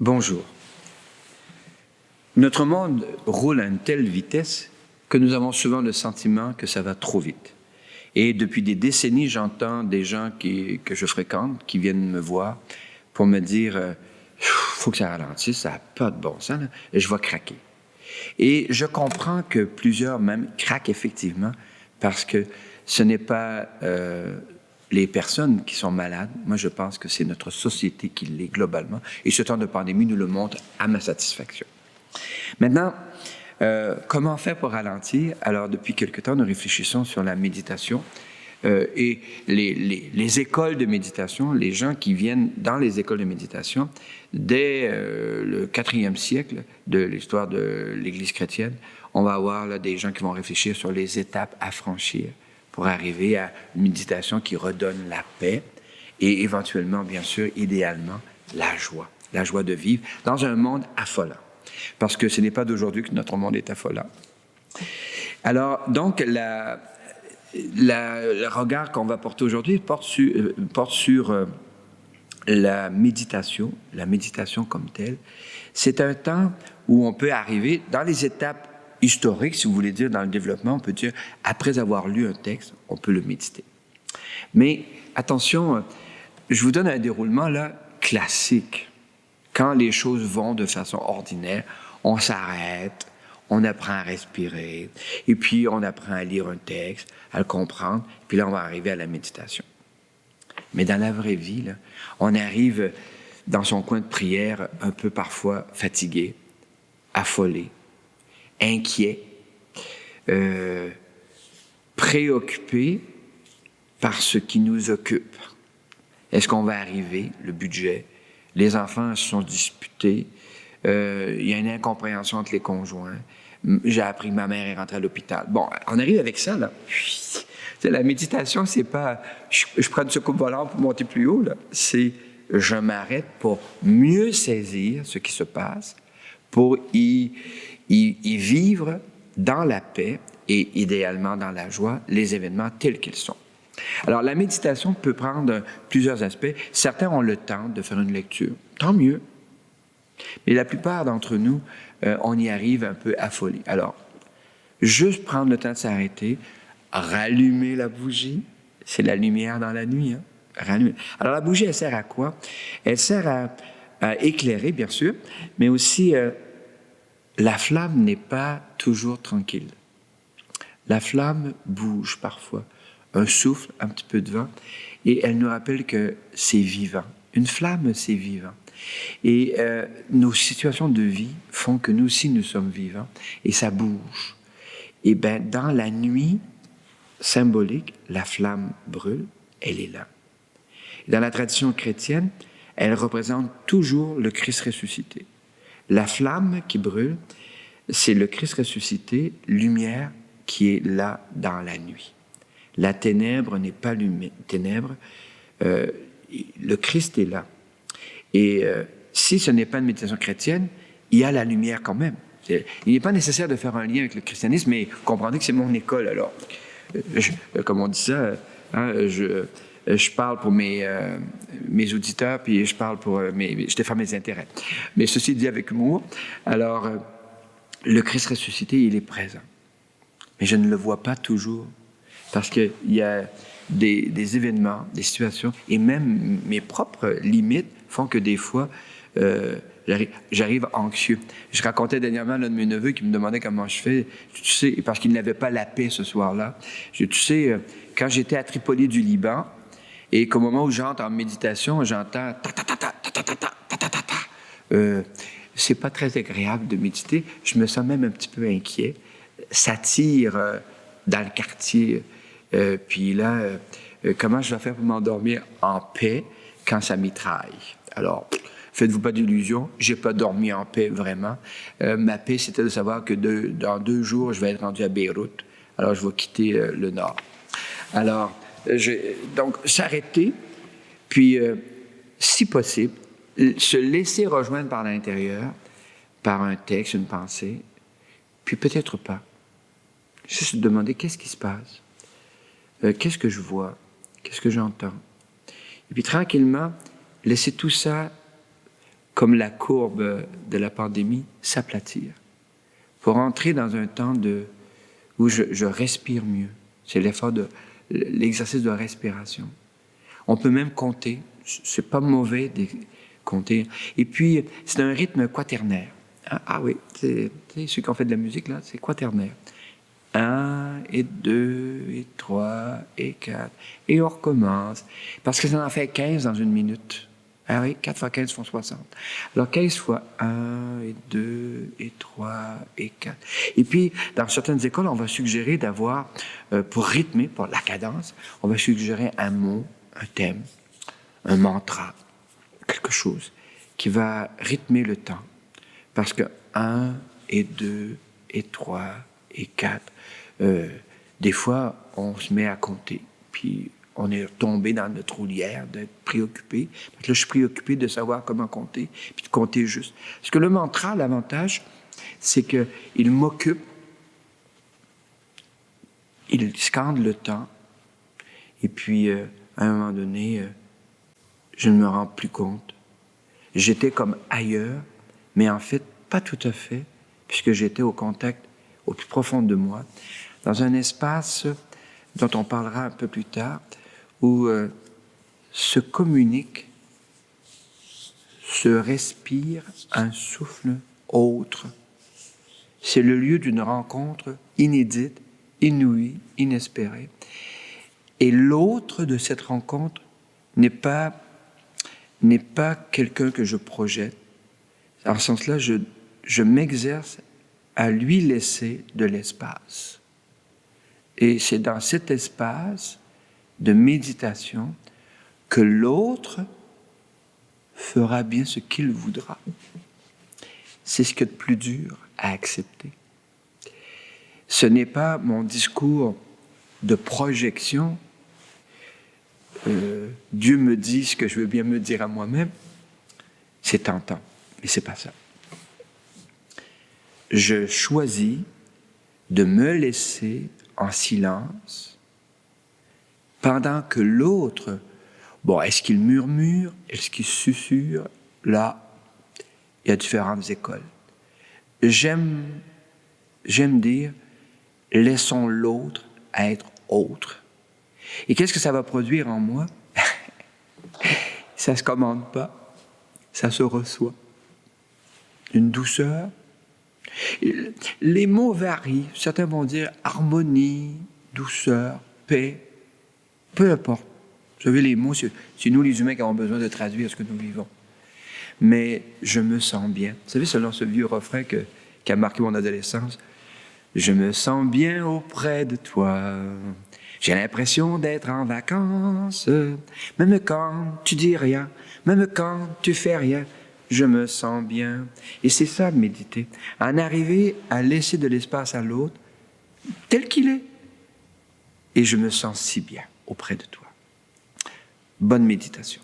Bonjour. Notre monde roule à une telle vitesse que nous avons souvent le sentiment que ça va trop vite. Et depuis des décennies, j'entends des gens que je fréquente qui viennent me voir pour me dire faut que ça ralentisse, ça n'a pas de bon sens, là, et je vais craquer. Et je comprends que plusieurs même craquent effectivement parce que ce n'est pas les personnes qui sont malades. Moi, je pense que c'est notre société qui l'est globalement. Et ce temps de pandémie nous le montre à ma satisfaction. Maintenant, comment faire pour ralentir? Alors, depuis quelque temps, nous réfléchissons sur la méditation et les écoles de méditation, les gens qui viennent dans les écoles de méditation, dès le 4e siècle de l'histoire de l'Église chrétienne, on va avoir là, des gens qui vont réfléchir sur les étapes à franchir pour arriver à une méditation qui redonne la paix et éventuellement, bien sûr, idéalement, la joie de vivre dans un monde affolant. Parce que ce n'est pas d'aujourd'hui que notre monde est affolant. Alors, donc, le regard qu'on va porter aujourd'hui porte sur la méditation comme telle. C'est un temps où on peut arriver dans les étapes historiques, si vous voulez dire, dans le développement, on peut dire, après avoir lu un texte, on peut le méditer. Mais attention, je vous donne un déroulement là classique. Quand les choses vont de façon ordinaire, on s'arrête, on apprend à respirer, et puis on apprend à lire un texte, à le comprendre, puis là on va arriver à la méditation. Mais dans la vraie vie, là, on arrive dans son coin de prière un peu parfois fatigué, affolé, inquiet, préoccupé par ce qui nous occupe. Est-ce qu'on va arriver, le budget? Les enfants se sont disputés. Il y a une incompréhension entre les conjoints. J'ai appris que ma mère est rentrée à l'hôpital. Bon, on arrive avec ça, là. La méditation, c'est pas je prends une soucoupe volante pour monter plus haut, là. C'est je m'arrête pour mieux saisir ce qui se passe, pour y vivre dans la paix et idéalement dans la joie les événements tels qu'ils sont. Alors, la méditation peut prendre plusieurs aspects. Certains ont le temps de faire une lecture. Tant mieux. Mais la plupart d'entre nous, on y arrive un peu affolé. Alors, juste prendre le temps de s'arrêter, rallumer la bougie. C'est la lumière dans la nuit. Hein? Rallumer. Alors, la bougie, elle sert à quoi? Elle sert à éclairer, bien sûr, mais aussi, la flamme n'est pas toujours tranquille. La flamme bouge parfois. Un souffle, un petit peu de vent, et elle nous rappelle que c'est vivant. Une flamme, c'est vivant. Et nos situations de vie font que nous aussi, nous sommes vivants, et ça bouge. Et bien, dans la nuit symbolique, la flamme brûle, elle est là. Et dans la tradition chrétienne, elle représente toujours le Christ ressuscité. La flamme qui brûle, c'est le Christ ressuscité, lumière qui est là dans la nuit. La ténèbre n'est pas ténèbre, le Christ est là. Et si ce n'est pas une méditation chrétienne, il y a la lumière quand même. Il n'est pas nécessaire de faire un lien avec le christianisme, mais comprenez que c'est mon école, alors. Comme on dit ça, hein, je parle pour mes auditeurs, puis je parle pour je défends mes intérêts. Mais ceci dit avec humour, alors, le Christ ressuscité, il est présent. Mais je ne le vois pas toujours. Parce qu'il y a des événements, des situations, et même mes propres limites font que des fois, j'arrive anxieux. Je racontais dernièrement à l'un de mes neveux qui me demandait comment je fais. Tu sais, parce qu'il n'avait pas la paix ce soir-là. Tu sais, quand j'étais à Tripoli du Liban, et qu'au moment où j'entre en méditation, j'entends ta-ta-ta-ta-ta-ta-ta-ta-ta-ta. C'est pas très agréable de méditer. Je me sens même un petit peu inquiet. Ça tire dans le quartier. Puis là, comment je vais faire pour m'endormir en paix quand ça mitraille? Alors, faites-vous pas d'illusions, j'ai pas dormi en paix vraiment. Ma paix, c'était de savoir que dans 2 jours, je vais être rendu à Beyrouth. Alors, je vais quitter le nord. Alors, donc, s'arrêter, puis, si possible, se laisser rejoindre par l'intérieur, par un texte, une pensée, puis peut-être pas. Juste se demander qu'est-ce qui se passe. Qu'est-ce que je vois? Qu'est-ce que j'entends? Et puis tranquillement, laisser tout ça comme la courbe de la pandémie, s'aplatir pour entrer dans un temps où je respire mieux. C'est l'exercice de respiration. On peut même compter. C'est pas mauvais de compter. Et puis, c'est un rythme quaternaire. Ah oui, ceux qui ont fait de la musique, là, c'est quaternaire. 1, et 2, et 3, et 4. Et on recommence. Parce que ça en fait 15 dans une minute. Ah oui, 4 fois 15 font 60. Alors 15 fois 1, et 2, et 3, et 4. Et puis, dans certaines écoles, on va suggérer d'avoir, pour rythmer, pour la cadence, on va suggérer un mot, un thème, un mantra, quelque chose qui va rythmer le temps. Parce que 1, et 2, et 3, et 4, des fois, on se met à compter, puis on est tombé dans notre roulière d'être préoccupé. Parce que là, je suis préoccupé de savoir comment compter, puis de compter juste. Parce que le mantra, l'avantage, c'est qu'il m'occupe, il scande le temps, et puis, à un moment donné, je ne me rends plus compte. J'étais comme ailleurs, mais en fait, pas tout à fait, puisque j'étais au contact au plus profond de moi, dans un espace dont on parlera un peu plus tard, où se communique, se respire un souffle autre. C'est le lieu d'une rencontre inédite, inouïe, inespérée. Et l'autre de cette rencontre n'est pas quelqu'un que je projette. En ce sens-là, je m'exerce à lui laisser de l'espace. Et c'est dans cet espace de méditation que l'autre fera bien ce qu'il voudra. C'est ce qu'il y a de plus dur à accepter. Ce n'est pas mon discours de projection. Dieu me dit ce que je veux bien me dire à moi-même. C'est tentant, mais c'est pas ça. Je choisis de me laisser en silence pendant que l'autre, est-ce qu'il murmure, est-ce qu'il susurre? Là, il y a différentes écoles. J'aime dire, laissons l'autre être autre. Et qu'est-ce que ça va produire en moi? Ça ne se commande pas, ça se reçoit. Une douceur. Les mots varient. Certains vont dire harmonie, douceur, paix. Peu importe. Vous savez, les mots, c'est nous les humains qui avons besoin de traduire ce que nous vivons. Mais je me sens bien. Vous savez, selon ce vieux refrain qui a marqué mon adolescence, je me sens bien auprès de toi. J'ai l'impression d'être en vacances. Même quand tu dis rien, même quand tu fais rien, je me sens bien. Et c'est ça, méditer. En arriver à laisser de l'espace à l'autre, tel qu'il est. Et je me sens si bien auprès de toi. Bonne méditation.